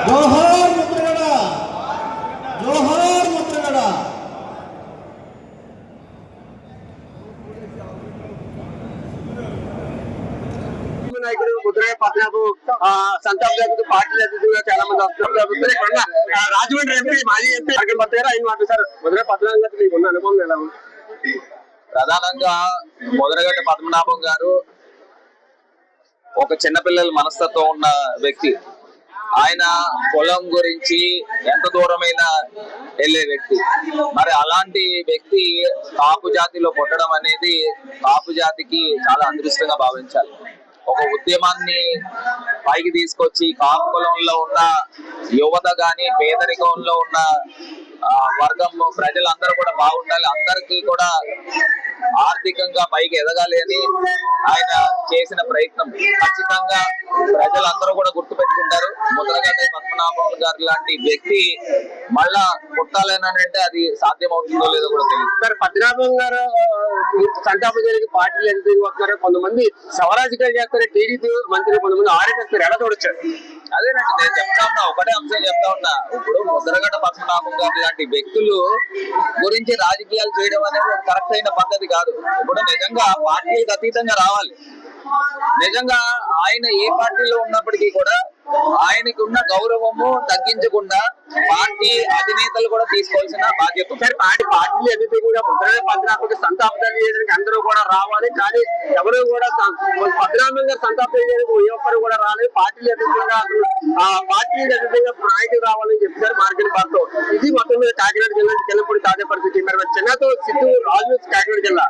జోహార్ ముద్రగడ, జోహార్ ముద్రగడ. నాయకుడు ముద్రగడ పద్మనాభం సంతాప్ జాతీయ పార్టీ అధ్యక్షులుగా చాలా మంది వస్తున్నారు. రాజమండ్రి ఎంపీ మాజీ ఎంపీ గారు ఆయన మాట్లాడారు. ముద్రగడ పద్మనాభం గారు మీకు ఉన్న అనుభవం ఎలా ఉంది? ప్రధానంగా ముద్రగడ పద్మనాభం గారు ఒక చిన్నపిల్లల మనస్తత్వం ఉన్న వ్యక్తి. ఆయన పొలం గురించి ఎంత దూరమైనా వెళ్ళే వ్యక్తి. మరి అలాంటి వ్యక్తి కాపు జాతిలో పుట్టడం అనేది కాపు జాతికి చాలా అదృష్టంగా భావించాలి. ఒక ఉద్యమాన్ని పైకి తీసుకొచ్చి కాపు కులంలో ఉన్న యువత గాని, పేదరికంలో ఉన్న వర్గం ప్రజలందరూ కూడా బాగుండాలి, అందరికీ కూడా ఆర్థికంగా పైకి ఎదగాలి అని ఆయన చేసిన ప్రయత్నం ఖచ్చితంగా ప్రజలందరూ కూడా గుర్తు పెట్టుకుంటారు. ముద్రగడ పద్మనాభం గారు లాంటి వ్యక్తి మళ్ళా పుట్టాలనంటే అది సాధ్యమవుతుందో లేదో కూడా తెలియదు. సార్, పద్మనాభం గారు సంతాప జరిగి పార్టీలు ఎంత వస్తున్నారు, కొంతమంది స్వరాజకీయాలు చేస్తారు, టీడీపీ మంత్రులు కొంతమంది ఆర్ఎస్ఎస్ ఎలా చూడొచ్చారు? అదేనండి నేను చెప్తా ఉన్నా, ఒకటే అంశం చెప్తా ఉన్నా. ఇప్పుడు ముద్రగడ పద్మనాభం గారు లాంటి వ్యక్తులు గురించి రాజకీయాలు చేయడం అనేది కరెక్ట్ అయిన పద్ధతి కాదు. ఇప్పుడు నిజంగా పార్టీలకు అతీతంగా రావాలి. నిజంగా ఆయన ఏ పార్టీలో ఉన్నప్పటికీ కూడా ఆయనకు ఉన్న గౌరవము తగ్గించకుండా పార్టీ అధినేతలు కూడా తీసుకోవాల్సిన బాధ్యత. సరే, పార్టీలు ఎదుటి కూడా ముద్రగడ పద్మనాభంకి సంతాపం చేయడానికి అందరూ కూడా రావాలి, కానీ ఎవరు కూడా పద్మనాభం గారు సంతాపం చేయడానికి ఏ ఒక్కరు కూడా రాలేదు. పార్టీలు ఎదుగుగా పార్టీలు ఎదుగుగా నాయకులు రావాలని చెప్తారు మార్కెట్ బాతో. ఇది మొత్తం మీద కాకినాడ జిల్లా కిల్లపూడి తాజా పరిస్థితి. చిన్నతో సిద్ధు రాజు కాకినాడ జిల్లా.